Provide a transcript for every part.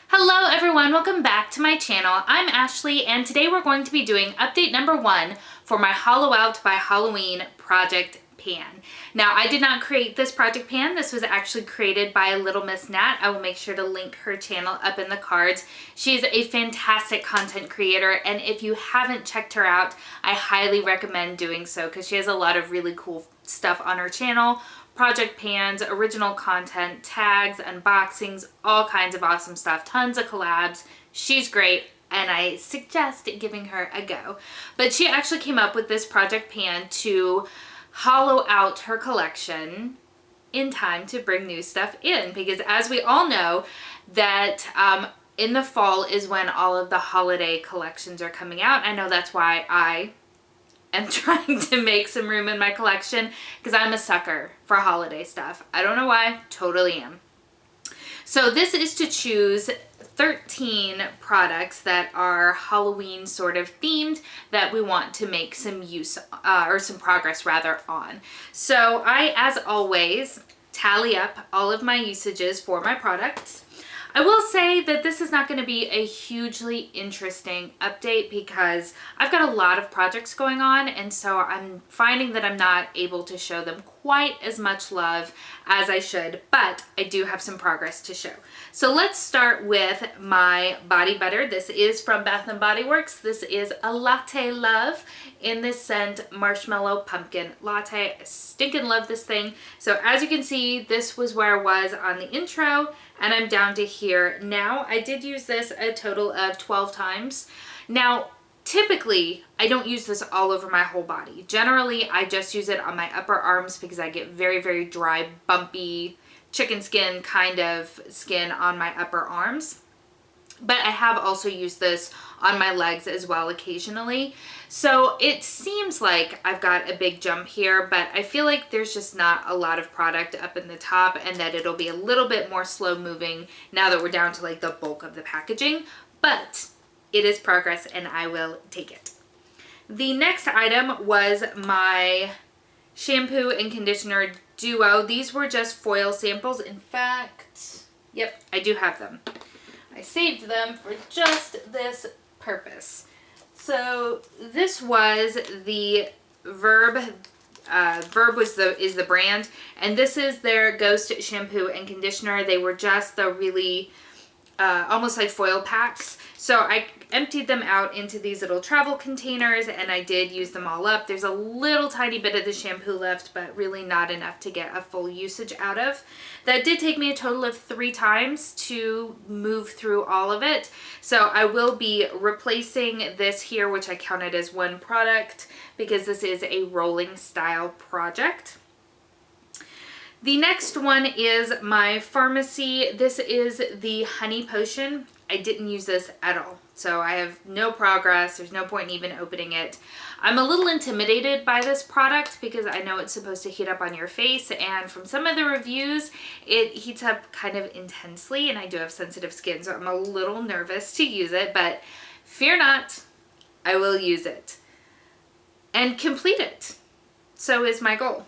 Hello everyone, welcome back to my channel. I'm Ashley and today we're going to be doing update number 1 for my Hollow Out by Halloween project pan. Now I did not create this project pan, this was actually created by Little Miss Nat. I will make sure to link her channel up in the cards. She's a fantastic content creator and if you haven't checked her out, I highly recommend doing so because she has a lot of really cool stuff on her channel. Project pans, original content, tags, unboxings, all kinds of awesome stuff, tons of collabs. She's great and I suggest giving her a go. But she actually came up with this project pan to hollow out her collection in time to bring new stuff in, because as we all know that in the fall is when all of the holiday collections are coming out. I know that's why I am trying to make some room in my collection because I'm a sucker for holiday stuff. I don't know why, totally am. So this is to choose 13 products that are Halloween sort of themed that we want to make some use or some progress rather on. So I, as always, tally up all of my usages for my products. I will say that this is not going to be a hugely interesting update because I've got a lot of projects going on, and so I'm finding that I'm not able to show them quite as much love as I should, but I do have some progress to show. So let's start with my body butter. This is from Bath & Body Works. This is a Latte Love in this scent Marshmallow Pumpkin Latte. I stinking love this thing. So as you can see, this was where I was on the intro and I'm down to here now. I did use this a total of 12 times. Now, typically, I don't use this all over my whole body. Generally, I just use it on my upper arms because I get very, very dry, bumpy, chicken skin kind of skin on my upper arms. But I have also used this on my legs as well occasionally. So it seems like I've got a big jump here, but I feel like there's just not a lot of product up in the top and that it'll be a little bit more slow moving now that we're down to like the bulk of the packaging. But it is progress and I will take it. The next item was my shampoo and conditioner duo. These were just foil samples. In fact, yep, I do have them. I saved them for just this purpose. So this was the Verb. Verb is the brand, and this is their Ghost shampoo and conditioner. They were just the really almost like foil packs. So I emptied them out into these little travel containers and I did use them all up. There's a little tiny bit of the shampoo left, but really not enough to get a full usage out of. That did take me a total of 3 times to move through all of it. So I will be replacing this here, which I counted as one product because this is a rolling style project. The next one is my pharmacy. This is the honey potion. I didn't use this at all, so I have no progress. There's no point in even opening it. I'm a little intimidated by this product because I know it's supposed to heat up on your face, and from some of the reviews, it heats up kind of intensely, and I do have sensitive skin, so I'm a little nervous to use it, but fear not, I will use it and complete it. So is my goal.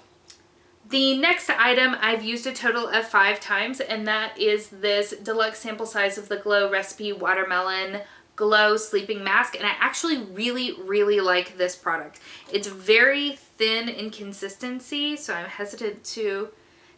The next item I've used a total of 5 times, and that is this deluxe sample size of the Glow Recipe Watermelon Glow Sleeping Mask, and I actually really like this product. It's very thin in consistency, so I'm hesitant to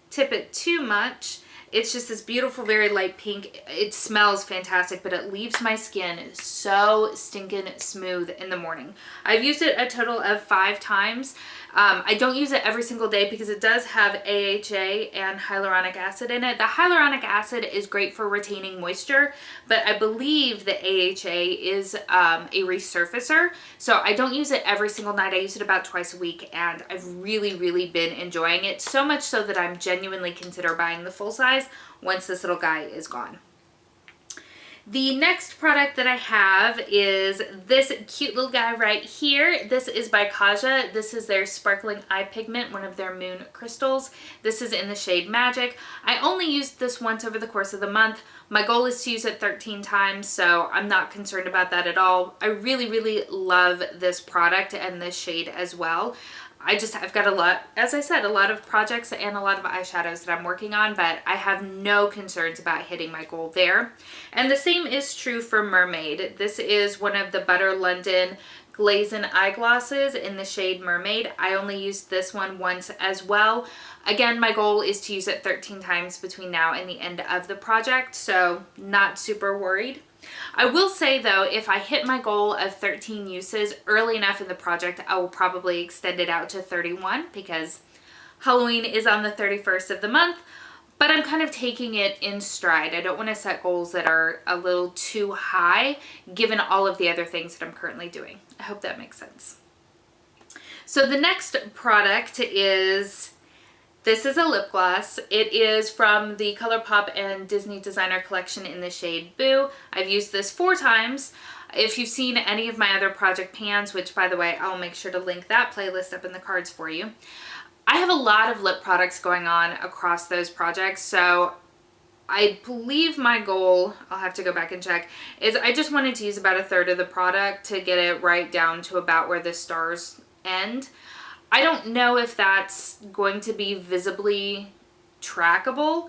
tip it too much. It's just this beautiful, very light pink. It smells fantastic, but it leaves my skin so stinking smooth in the morning. I've used it a total of 5 times. I don't use it every single day because it does have AHA and hyaluronic acid in it. The hyaluronic acid is great for retaining moisture, but I believe the AHA is a resurfacer. So I don't use it every single night. I use it about twice a week, and I've really been enjoying it. So much so that I'm genuinely consider buying the full size once this little guy is gone. The next product that I have is this cute little guy right here. This is by Kaja. This is their Sparkling Eye Pigment, one of their moon crystals. This is in the shade Magic. I only used this once over the course of the month. My goal is to use it 13 times, so I'm not concerned about that at all. I really love this product and this shade as well. I've got a lot, as I said, a lot of projects and a lot of eyeshadows that I'm working on, but I have no concerns about hitting my goal there. And the same is true for Mermaid. This is one of the Butter London Glazing Eyeglosses in the shade Mermaid. I only used this one once as well. Again, my goal is to use it 13 times between now and the end of the project, so not super worried. I will say though, if I hit my goal of 13 uses early enough in the project, I will probably extend it out to 31 because Halloween is on the 31st of the month, but I'm kind of taking it in stride. I don't want to set goals that are a little too high given all of the other things that I'm currently doing. I hope that makes sense. So the next product is, this is a lip gloss. It is from the ColourPop and Disney Designer Collection in the shade Boo. I've used this 4 times. If you've seen any of my other project pans, which by the way, I'll make sure to link that playlist up in the cards for you. I have a lot of lip products going on across those projects, so I believe my goal, I'll have to go back and check, is I just wanted to use about 1/3 of the product to get it right down to about where the stars end. I don't know if that's going to be visibly trackable.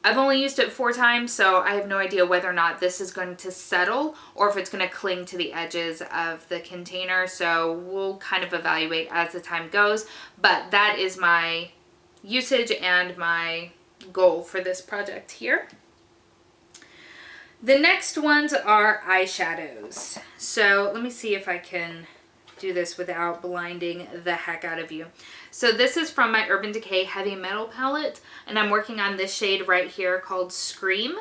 I've only used it 4 times, so I have no idea whether or not this is going to settle or if it's going to cling to the edges of the container. So we'll kind of evaluate as the time goes, but that is my usage and my goal for this project here. The next ones are eyeshadows. So let me see if I can do this without blinding the heck out of you. So this is from my Urban Decay Heavy Metal palette, and I'm working on this shade right here called Scream.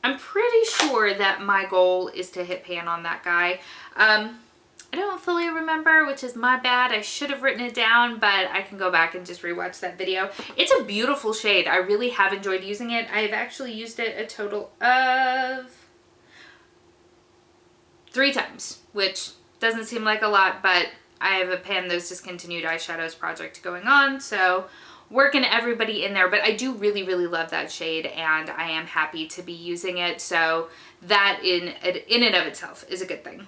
I'm pretty sure that my goal is to hit pan on that guy. I don't fully remember, which is my bad. I should have written it down, but I can go back and just rewatch that video. It's a beautiful shade. I really have enjoyed using it. I've actually used it a total of 3 times, which doesn't seem like a lot, but I have a Pan Those Discontinued Eyeshadows project going on, so working everybody in there. But I do really, really love that shade, and I am happy to be using it, so that in and of itself is a good thing.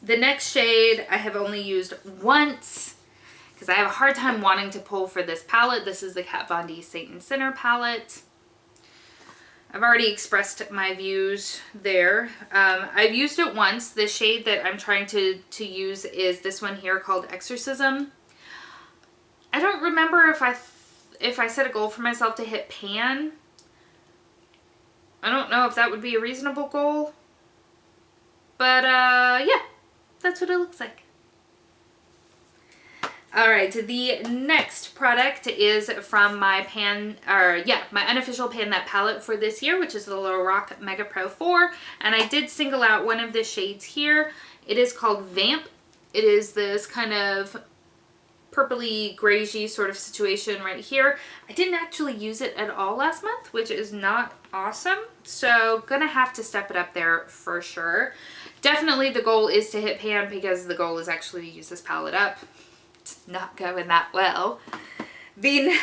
The next shade I have only used once because I have a hard time wanting to pull for this palette. This is the Kat Von D Saint and Sinner palette. I've already expressed my views there. I've used it once. The shade that I'm trying to use is this one here called Exorcism. I don't remember if I set a goal for myself to hit pan. I don't know if that would be a reasonable goal. But yeah, that's what it looks like. All right, the next product is from my my unofficial Pan That palette for this year, which is the Lorac Mega Pro 4. And I did single out one of the shades here. It is called Vamp. It is this kind of purpley greigey sort of situation right here. I didn't actually use it at all last month, which is not awesome. So gonna have to step it up there for sure. Definitely the goal is to hit pan because the goal is actually to use this palette up. It's not going that well. The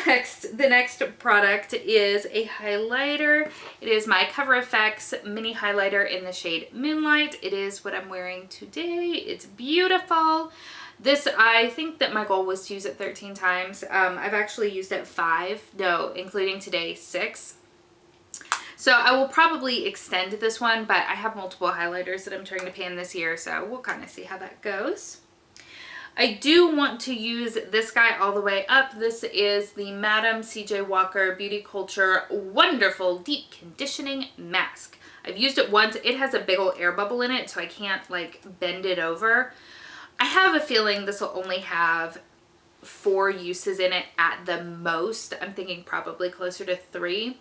next product is a highlighter. It is my Cover FX mini highlighter in the shade Moonlight. It is what I'm wearing today. It's beautiful. This, I think that my goal was to use it 13 times. I've actually used it 5, no, including today, 6. So I will probably extend this one, but I have multiple highlighters that I'm trying to pan this year, so we'll kind of see how that goes. I do want to use this guy all the way up. This is the Madam C.J. Walker Beauty Culture Wonderful Deep Conditioning Mask. I've used it once. It has a big old air bubble in it, so I can't like bend it over. I have a feeling this will only have 4 uses in it at the most. I'm thinking probably closer to 3.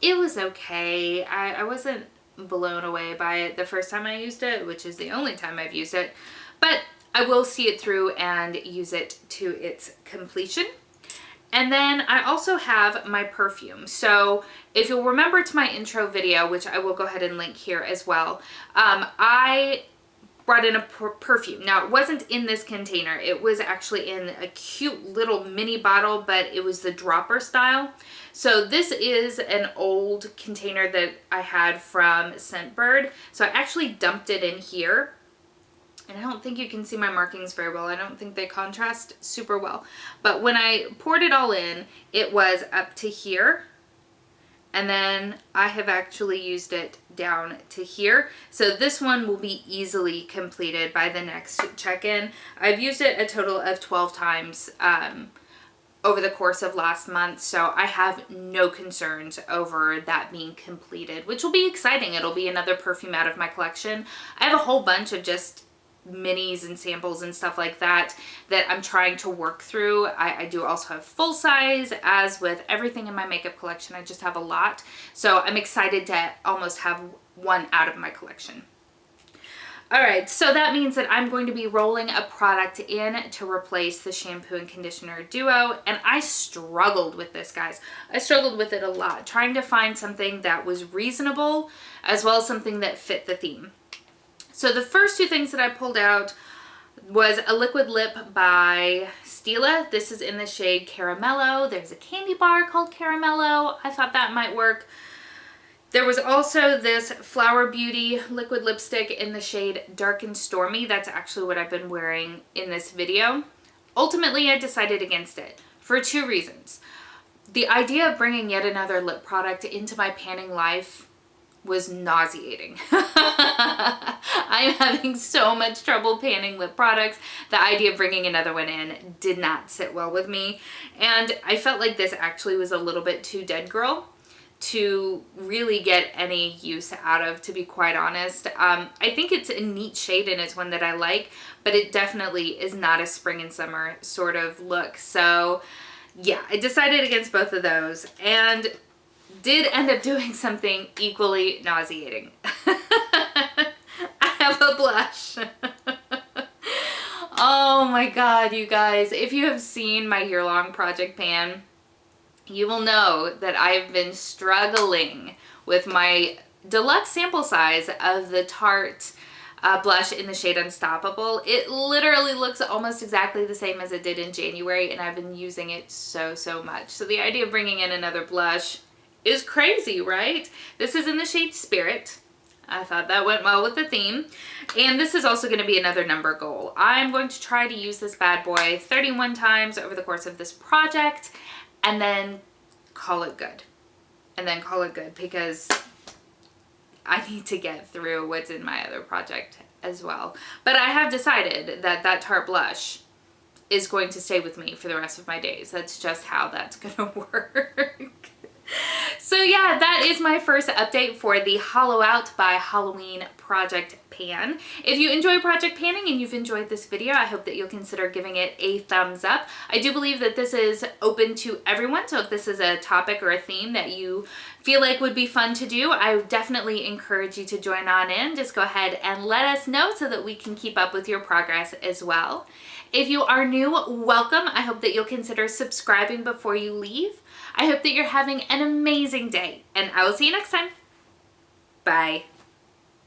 It was okay. I wasn't blown away by it the first time I used it, which is the only time I've used it, but I will see it through and use it to its completion. And then I also have my perfume. So if you'll remember to my intro video, which I will go ahead and link here as well, I brought in a perfume. Now it wasn't in this container. It was actually in a cute little mini bottle, but it was the dropper style. So this is an old container that I had from Scentbird. So I actually dumped it in here. And I don't think you can see my markings very well. I don't think they contrast super well. But when I poured it all in, it was up to here. And then I have actually used it down to here. So this one will be easily completed by the next check-in. I've used it a total of 12 times over the course of last month. So I have no concerns over that being completed, which will be exciting. It'll be another perfume out of my collection. I have a whole bunch of just minis and samples and stuff like that I'm trying to work through. I do also have full size, as with everything in my makeup collection. I just have a lot. So I'm excited to almost have one out of my collection. Alright, so that means that I'm going to be rolling a product in to replace the shampoo and conditioner duo, and I struggled with this, guys. I struggled with it a lot, trying to find something that was reasonable as well as something that fit the theme. So the first two things that I pulled out was a liquid lip by Stila. This is in the shade Caramello. There's a candy bar called Caramello. I thought that might work. There was also this Flower Beauty liquid lipstick in the shade Dark and Stormy. That's actually what I've been wearing in this video. Ultimately, I decided against it for two reasons. The idea of bringing yet another lip product into my panning life was nauseating. I'm having so much trouble panning lip products. The idea of bringing another one in did not sit well with me. And I felt like this actually was a little bit too dead girl to really get any use out of, to be quite honest. I think it's a neat shade and it's one that I like, but it definitely is not a spring and summer sort of look. So yeah, I decided against both of those and did end up doing something equally nauseating. I have a blush. Oh my god, you guys. If you have seen my year-long project pan, you will know that I've been struggling with my deluxe sample size of the Tarte blush in the shade Unstoppable. It literally looks almost exactly the same as it did in January, and I've been using it so much. So the idea of bringing in another blush is crazy, right? This is in the shade Spirit. I thought that went well with the theme. And this is also going to be another number goal. I'm going to try to use this bad boy 31 times over the course of this project and then call it good. And then call it good because I need to get through what's in my other project as well. But I have decided that that Tarte blush is going to stay with me for the rest of my days. That's just how that's going to work. So yeah, that is my first update for the Hollow Out by Halloween project pan. If you enjoy project panning and you've enjoyed this video, I hope that you'll consider giving it a thumbs up. I do believe that this is open to everyone, so if this is a topic or a theme that you feel like would be fun to do, I would definitely encourage you to join on in. Just go ahead and let us know so that we can keep up with your progress as well. If you are new, welcome. I hope that you'll consider subscribing before you leave. I hope that you're having an amazing day, and I will see you next time. Bye.